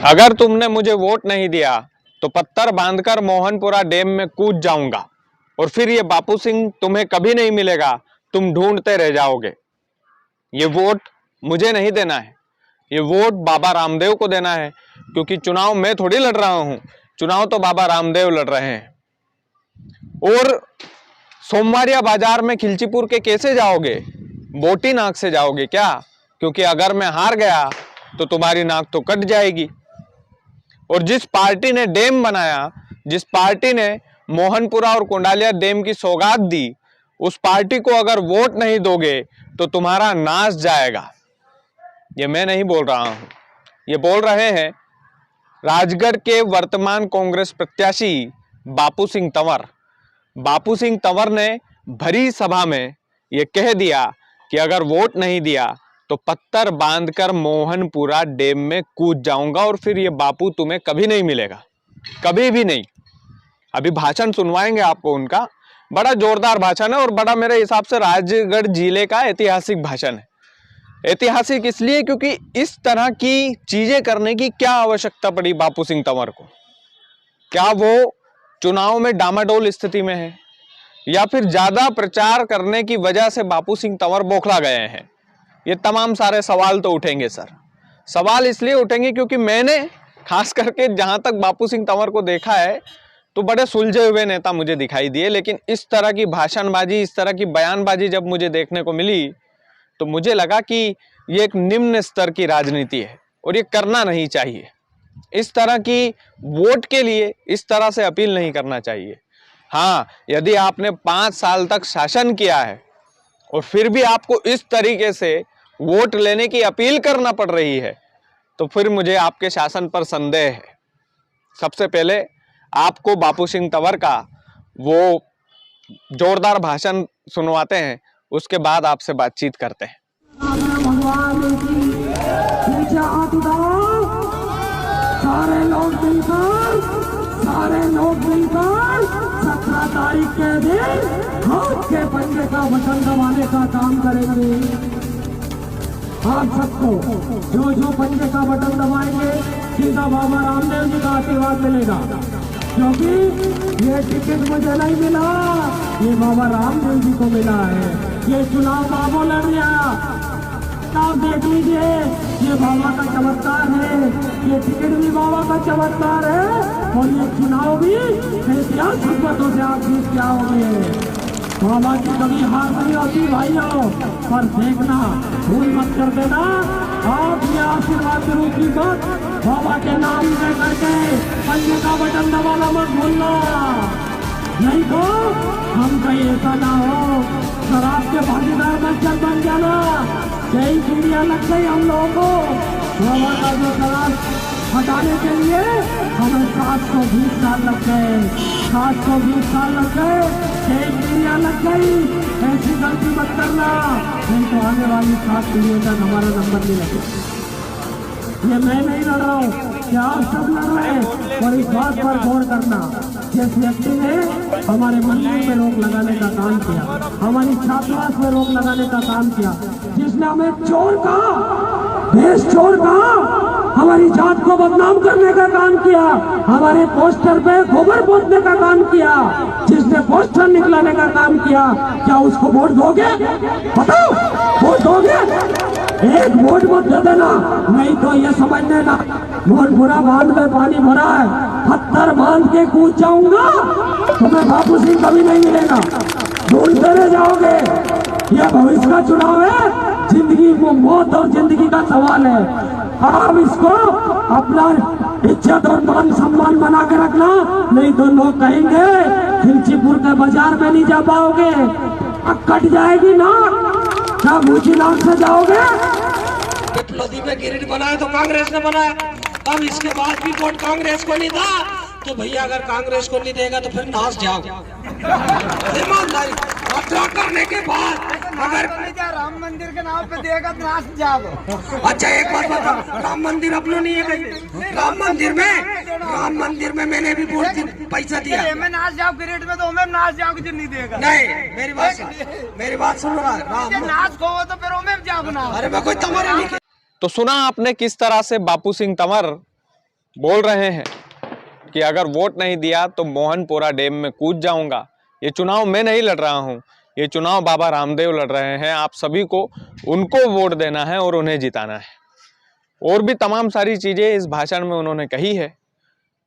अगर तुमने मुझे वोट नहीं दिया तो पत्थर बांधकर मोहनपुरा डैम में कूद जाऊंगा और फिर ये बापू सिंह तुम्हें कभी नहीं मिलेगा, तुम ढूंढते रह जाओगे। ये वोट मुझे नहीं देना है, ये वोट बाबा रामदेव को देना है, क्योंकि चुनाव मैं थोड़ी लड़ रहा हूं, चुनाव तो बाबा रामदेव लड़ रहे हैं। और सोमवारिया बाजार में खिलचीपुर के कैसे जाओगे? बोटी नाक से जाओगे क्या? क्योंकि अगर मैं हार गया तो तुम्हारी नाक तो कट जाएगी। और जिस पार्टी ने डैम बनाया, जिस पार्टी ने मोहनपुरा और कोंडालिया डैम की सौगात दी, उस पार्टी को अगर वोट नहीं दोगे तो तुम्हारा नाश जाएगा। ये मैं नहीं बोल रहा हूं, ये बोल रहे हैं राजगढ़ के वर्तमान कांग्रेस प्रत्याशी बापू सिंह तंवर। बापू सिंह तंवर ने भरी सभा में यह कह दिया कि अगर वोट नहीं दिया तो पत्थर बांधकर मोहनपुरा डैम में कूद जाऊंगा और फिर ये बापू तुम्हें कभी नहीं मिलेगा, कभी भी नहीं। अभी भाषण सुनवाएंगे आपको उनका, बड़ा जोरदार भाषण है और बड़ा मेरे हिसाब से राजगढ़ जिले का ऐतिहासिक भाषण है। ऐतिहासिक इसलिए क्योंकि इस तरह की चीजें करने की क्या आवश्यकता पड़ी बापू सिंह तंवर को? क्या वो चुनाव में डामाडोल स्थिति में है, या फिर ज्यादा प्रचार करने की वजह से बापू सिंह तंवर बौखला गए हैं? ये तमाम सारे सवाल तो उठेंगे सर। सवाल इसलिए उठेंगे क्योंकि मैंने खास करके जहां तक बापू सिंह तंवर को देखा है तो बड़े सुलझे हुए नेता मुझे दिखाई दिए, लेकिन इस तरह की भाषणबाजी, इस तरह की बयानबाजी जब मुझे देखने को मिली तो मुझे लगा कि ये एक निम्न स्तर की राजनीति है और ये करना नहीं चाहिए। इस तरह की वोट के लिए इस तरह से अपील नहीं करना चाहिए। हाँ, यदि आपने 5 साल तक शासन किया है और फिर भी आपको इस तरीके से वोट लेने की अपील करना पड़ रही है तो फिर मुझे आपके शासन पर संदेह है। सबसे पहले आपको बापू सिंह तंवर का वो जोरदार भाषण सुनवाते हैं, उसके बाद आपसे बातचीत करते हैं। सारे लोग मिलकर 17 तारीख के दिन हाथ के पंजे का बटन दबाने का काम करेंगे। आप सबको जो पंजे का बटन दबाएंगे सीधा बाबा रामदेव जी का आशीर्वाद मिलेगा, क्योंकि ये टिकट मुझे नहीं मिला, ये बाबा रामदेव जी को मिला है। ये चुनाव बाबू लड़ रहा, आप देख लीजिए, ये बाबा का चमत्कार है, ये टिकट भी बाबा का चमत्कार है और ये चुनाव भी ऐतिहासिक मतों से आप जीत के आओगे। बाबा की कभी हार नहीं होती भाइयों, पर देखना भूल मत कर देना, आप ये आशीर्वाद रूपी मत बाबा के नाम में करके पंजे का बटन दबाना मत भूलना, नहीं तो हम कहीं ऐसा ना हो शराब के भागीदार बन जाना। कई पीढ़ियां लग गई हम लोगों को बाबा का जो शराब हटाने के लिए, हमें 720 साल लग गए, 720 साल लग गए, कई पीढ़ियां लग गई। ऐसी गलती मत करना, नहीं तो आने वाली 7 पीढ़ियों तक हमारा नंबर नहीं लगेगा। ये मैं नहीं लड़ रहा हूँ, क्या आप सब लड़ रहे हैं? और इस बात पर गौर करना, जिस व्यक्ति ने हमारे मंदिर में रोक लगाने का काम किया, हमारी छात्रावास में रोक लगाने का काम किया, जिसने हमें चोर कहा, देश चोर कहा, हमारी जात को बदनाम करने का काम किया, हमारे पोस्टर पे गोबर पोतने का काम किया, जिसने पोस्टर निकलाने का काम किया, क्या उसको वोट दोगे? बताओ, वोट दोगे? एक वोट मत दे देना, नहीं तो ये समझ लेना मोहनपुरा बांध में पानी भरा है, पत्थर बांध के कूद जाऊंगा, तुम्हें बापू सिंह कभी नहीं मिलेगा, ढूंढते रह जाओगे। यह भविष्य का चुनाव है, जिंदगी को मौत और जिंदगी का सवाल है। आप इसको अपना इज्जत और मान सम्मान बना के रखना, नहीं तो लोग कहेंगे खिलचीपुर के बाजार में नहीं जा पाओगे, अब कट जाएगी ना, क्या ऊंची नाक से जाओगे? विप्लवी में गिरिड बनाया तो कांग्रेस ने बनाया, अब इसके बाद भी वोट कांग्रेस को नहीं था तो भैया अगर कांग्रेस को नहीं देगा तो फिर नाच जाओ। ईमानदारी यात्रा करने के बाद अगर राम मंदिर के नाम पे देगा तो नाच जाओ। अच्छा एक बात बता, राम मंदिर अपनों नहीं है कहीं? राम मंदिर में मैंने भी वोट पैसा दिया, मैं नाच जाओ गिरिड में तो मैं नाच जाओ जो नहीं देगा। नहीं मेरी बात सुनो ना, नाच खो तो फिर मैं जाओ ना। अरे मैं कोई तुम्हारे नहीं। तो सुना आपने किस तरह से बापू सिंह तंवर बोल रहे हैं कि अगर वोट नहीं दिया तो मोहनपुरा डैम में कूद जाऊंगा। ये चुनाव मैं नहीं लड़ रहा हूं, ये चुनाव बाबा रामदेव लड़ रहे हैं। आप सभी को उनको वोट देना है और उन्हें जिताना है। और भी तमाम सारी चीजें इस भाषण में उन्होंने कही है।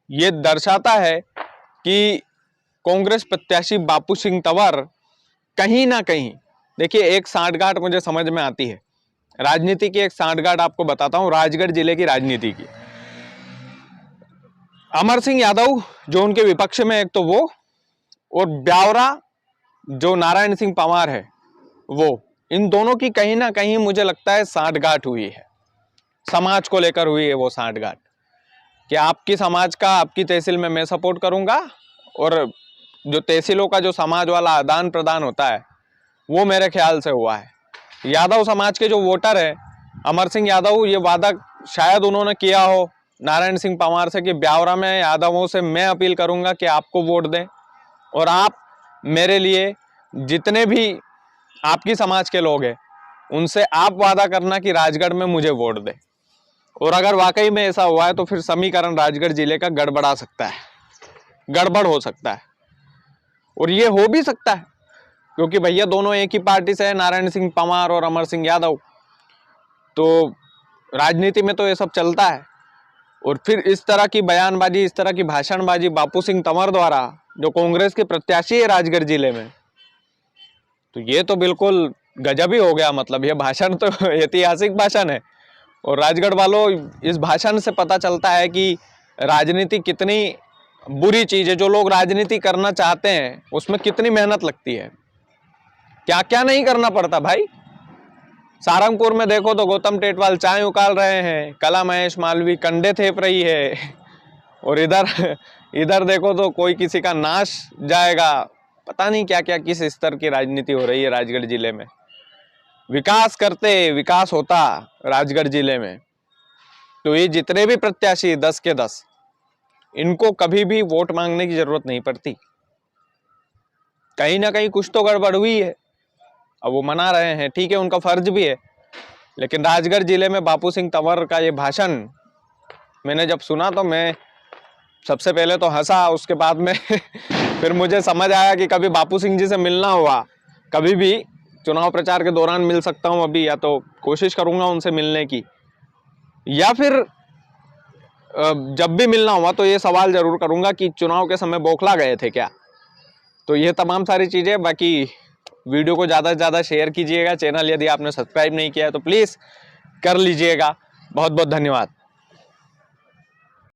ये दर्शाता है कि कांग्रेस प्रत्याशी बापू सिंह तंवर कहीं ना कहीं, देखिए एक सांठगांठ मुझे समझ में आती है, राजनीति की एक सांठगांठ आपको बताता हूं, राजगढ़ जिले की राजनीति की। अमर सिंह यादव जो उनके विपक्ष में, एक तो वो, और ब्यावरा जो नारायण सिंह पंवार है वो, इन दोनों की कहीं ना कहीं मुझे लगता है सांठगांठ हुई है। समाज को लेकर हुई है वो सांठगांठ कि आपकी समाज का, आपकी तहसील में मैं सपोर्ट करूंगा, और जो तहसीलों का जो समाज वाला आदान प्रदान होता है वो मेरे ख्याल से हुआ है। यादव समाज के जो वोटर है, अमर सिंह यादव, ये वादा शायद उन्होंने किया हो नारायण सिंह पंवार से कि ब्यावरा में यादवों से मैं अपील करूंगा कि आपको वोट दें, और आप मेरे लिए जितने भी आपकी समाज के लोग हैं उनसे आप वादा करना कि राजगढ़ में मुझे वोट दें। और अगर वाकई में ऐसा हुआ है तो फिर समीकरण राजगढ़ जिले का गड़बड़ा सकता है, गड़बड़ हो सकता है, और ये हो भी सकता है क्योंकि भैया दोनों एक ही पार्टी से है, नारायण सिंह पंवार और अमर सिंह यादव। तो राजनीति में तो ये सब चलता है। और फिर इस तरह की बयानबाजी, इस तरह की भाषणबाजी बापू सिंह तंवर द्वारा, जो कांग्रेस के प्रत्याशी है राजगढ़ जिले में, तो ये तो बिल्कुल गजब ही हो गया। मतलब ये भाषण तो ऐतिहासिक भाषण है, और राजगढ़ वालों, इस भाषण से पता चलता है कि राजनीति कितनी बुरी चीज है। जो लोग राजनीति करना चाहते हैं उसमें कितनी मेहनत लगती है, क्या क्या नहीं करना पड़ता भाई। सारंगपुर में देखो तो गौतम टेटवाल चाय उकाल रहे हैं, कला महेश मालवी कंडे थेप रही है, और इधर देखो तो कोई किसी का नाश जाएगा। पता नहीं क्या क्या किस स्तर की राजनीति हो रही है राजगढ़ जिले में। विकास करते विकास होता राजगढ़ जिले में, तो ये जितने भी प्रत्याशी 10 के 10, इनको कभी भी वोट मांगने की जरूरत नहीं पड़ती। कहीं ना कहीं कुछ तो गड़बड़ हुई है, अब वो मना रहे हैं, ठीक है, उनका फर्ज भी है। लेकिन राजगढ़ जिले में बापू सिंह तंवर का ये भाषण मैंने जब सुना तो मैं सबसे पहले तो हंसा, उसके बाद में फिर मुझे समझ आया कि कभी बापू सिंह जी से मिलना हुआ, कभी भी चुनाव प्रचार के दौरान मिल सकता हूं अभी, या तो कोशिश करूंगा उनसे मिलने की, या फिर जब भी मिलना हुआ तो ये सवाल जरूर करूंगा कि चुनाव के समय बौखला गए थे क्या। तो ये तमाम सारी चीजें। बाकी वीडियो को ज़्यादा से ज़्यादा शेयर कीजिएगा, चैनल यदि आपने सब्सक्राइब नहीं किया है तो प्लीज़ कर लीजिएगा। बहुत बहुत धन्यवाद।